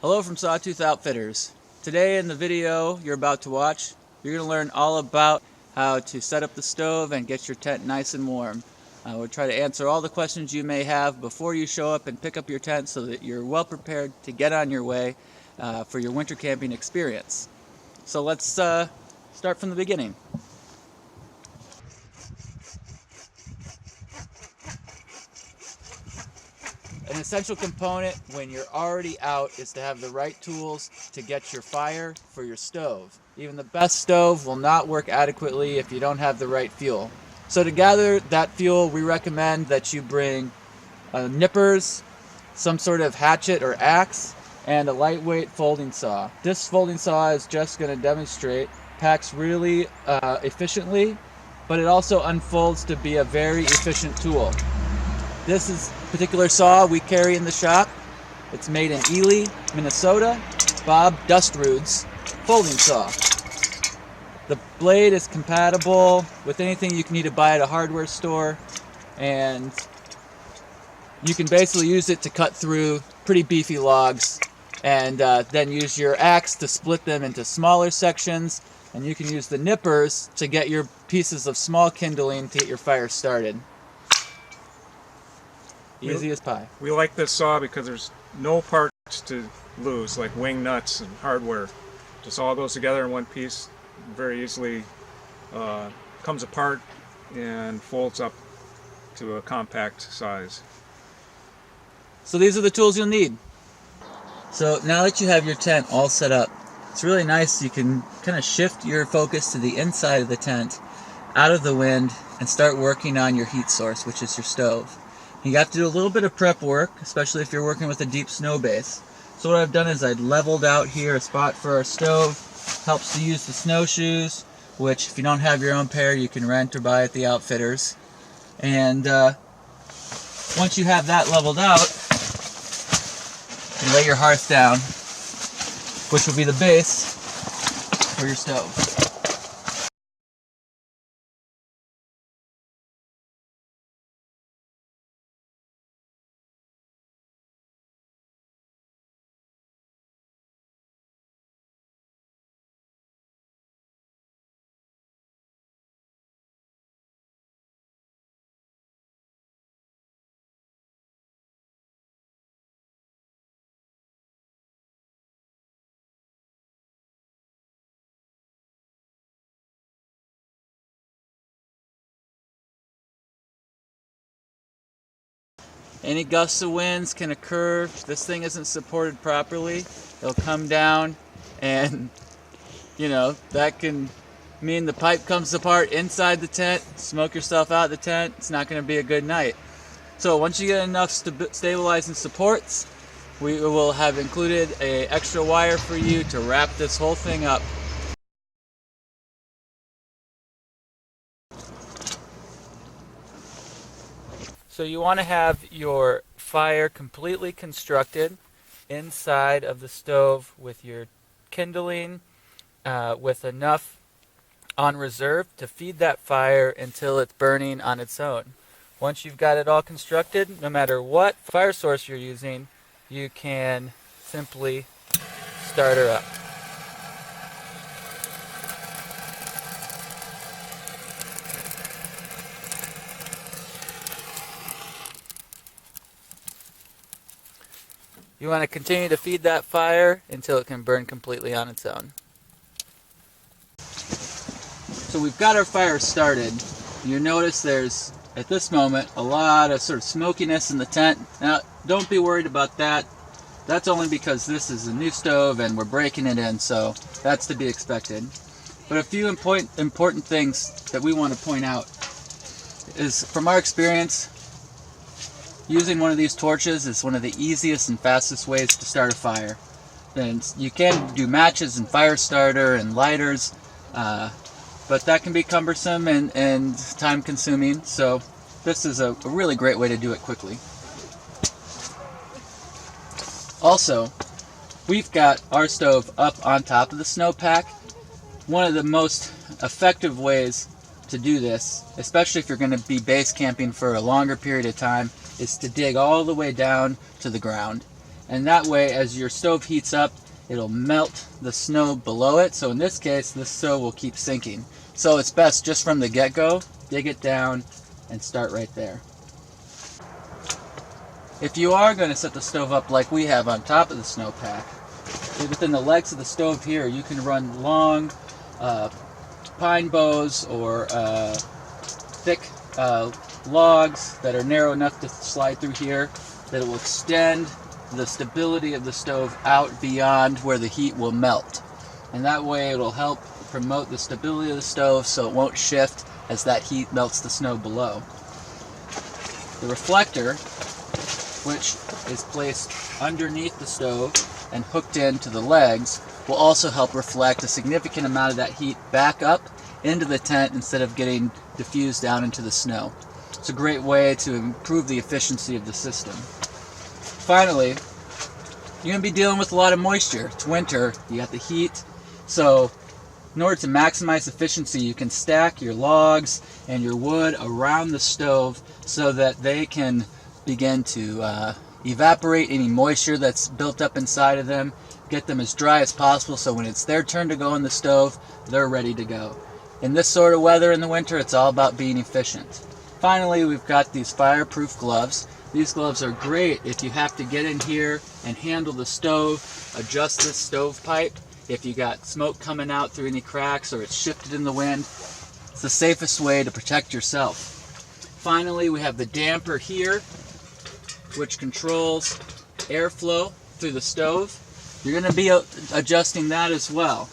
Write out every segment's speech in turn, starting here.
Hello from Sawtooth Outfitters. Today in the video you're about to watch, you're going to learn all about how to set up the stove and get your tent nice and warm. We'll try to answer all the questions you may have before you show up and pick up your tent so that you're well prepared to get on your way for your winter camping experience. So let's start from the beginning. An essential component when you're already out is to have the right tools to get your fire for your stove. Even the best stove will not work adequately if you don't have the right fuel. So to gather that fuel, we recommend that you bring nippers, some sort of hatchet or axe, and a lightweight folding saw. This folding saw is just going to demonstrate, packs really efficiently, but it also unfolds to be a very efficient tool. This is particular saw we carry in the shop. It's made in Ely, Minnesota, Bob Dustrud's folding saw. The blade is compatible with anything you can need to buy at a hardware store, and you can basically use it to cut through pretty beefy logs, and then use your axe to split them into smaller sections, and you can use the nippers to get your pieces of small kindling to get your fire started. Easy as pie. We like this saw because there's no parts to lose, like wing nuts and hardware. Just all goes together in one piece, very easily comes apart and folds up to a compact size. So these are the tools you'll need. So now that you have your tent all set up, it's really nice. You can kind of shift your focus to the inside of the tent, out of the wind, and start working on your heat source, which is your stove. You got to do a little bit of prep work, especially if you're working with a deep snow base. So what I've done is I've leveled out here a spot for our stove. Helps to use the snowshoes, which if you don't have your own pair, you can rent or buy at the Outfitters. And once you have that leveled out, you lay your hearth down, which will be the base for your stove. Any gusts of winds can occur. If this thing isn't supported properly, it'll come down, and that can mean the pipe comes apart inside the tent, smoke yourself out of the tent. It's not going to be a good night. So once you get enough stabilizing supports, we will have included an extra wire for you to wrap this whole thing up. So you want to have your fire completely constructed inside of the stove with your kindling, with enough on reserve to feed that fire until it's burning on its own. Once you've got it all constructed, no matter what fire source you're using, you can simply start her up. You want to continue to feed that fire until it can burn completely on its own. So we've got our fire started. You notice there's, at this moment, a lot of sort of smokiness in the tent. Now, don't be worried about that. That's only because this is a new stove and we're breaking it in, so that's to be expected. But a few important things that we want to point out is, from our experience, using one of these torches is one of the easiest and fastest ways to start a fire. Then you can do matches and fire starter and lighters, but that can be cumbersome and time consuming. So this is a really great way to do it quickly. Also, we've got our stove up on top of the snowpack. One of the most effective ways to do this, especially if you're going to be base camping for a longer period of time, is to dig all the way down to the ground. And that way, as your stove heats up, it'll melt the snow below it. So in this case, this stove will keep sinking. So it's best just from the get-go, dig it down and start right there. If you are going to set the stove up like we have on top of the snowpack, within the legs of the stove here, you can run long pine boughs or thick logs that are narrow enough to slide through here that will extend the stability of the stove out beyond where the heat will melt. And that way it'll help promote the stability of the stove so it won't shift as that heat melts the snow below. The reflector, which is placed underneath the stove and hooked into the legs, will also help reflect a significant amount of that heat back up into the tent instead of getting diffused down into the snow. It's a great way to improve the efficiency of the system. Finally, you're going to be dealing with a lot of moisture. It's winter, you got the heat, so in order to maximize efficiency, you can stack your logs and your wood around the stove so that they can begin to evaporate any moisture that's built up inside of them, get them as dry as possible so when it's their turn to go in the stove, they're ready to go. In this sort of weather in the winter, it's all about being efficient. Finally, we've got these fireproof gloves. These gloves are great if you have to get in here and handle the stove, adjust this stovepipe. If you got smoke coming out through any cracks or it's shifted in the wind, it's the safest way to protect yourself. Finally, we have the damper here, which controls airflow through the stove. You're going to be adjusting that as well.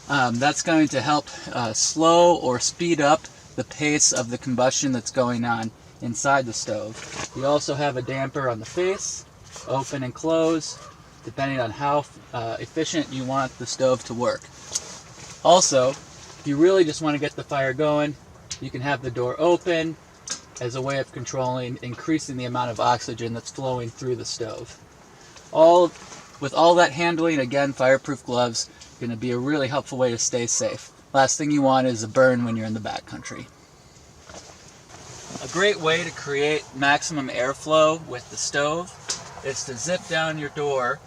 That's going to help slow or speed up the pace of the combustion that's going on inside the stove. You also have a damper on the face, open and close, depending on how efficient you want the stove to work. Also, if you really just want to get the fire going, you can have the door open as a way of increasing the amount of oxygen that's flowing through the stove. With all that handling, again, fireproof gloves are going to be a really helpful way to stay safe. Last thing you want is a burn when you're in the backcountry. A great way to create maximum airflow with the stove is to zip down your door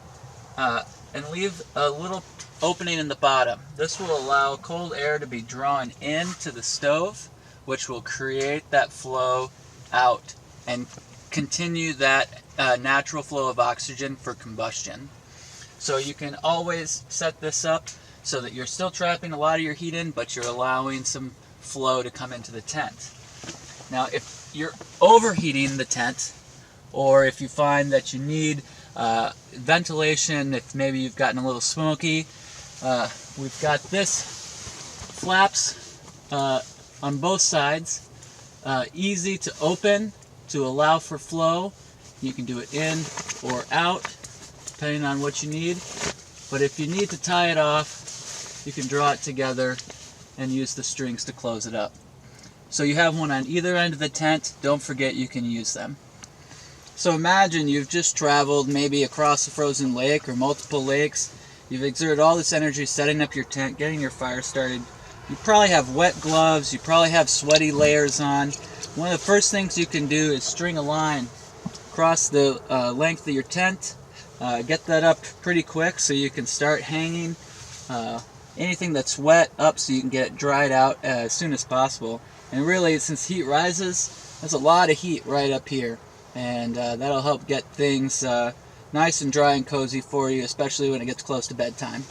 and leave a little opening in the bottom. This will allow cold air to be drawn into the stove, which will create that flow out and continue that natural flow of oxygen for combustion. So you can always set this up so that you're still trapping a lot of your heat in, but you're allowing some flow to come into the tent. Now, if you're overheating the tent, or if you find that you need ventilation, if maybe you've gotten a little smoky, we've got this flaps on both sides, easy to open to allow for flow. You can do it in or out, depending on what you need. But if you need to tie it off, you can draw it together and use the strings to close it up. So you have one on either end of the tent. Don't forget you can use them. So imagine you've just traveled maybe across a frozen lake or multiple lakes. You've exerted all this energy setting up your tent, getting your fire started. You probably have wet gloves. You probably have sweaty layers on. One of the first things you can do is string a line across the length of your tent. Get that up pretty quick so you can start hanging anything that's wet up so you can get it dried out as soon as possible. And really, since heat rises, there's a lot of heat right up here, and that'll help get things nice and dry and cozy for you, especially when it gets close to bedtime.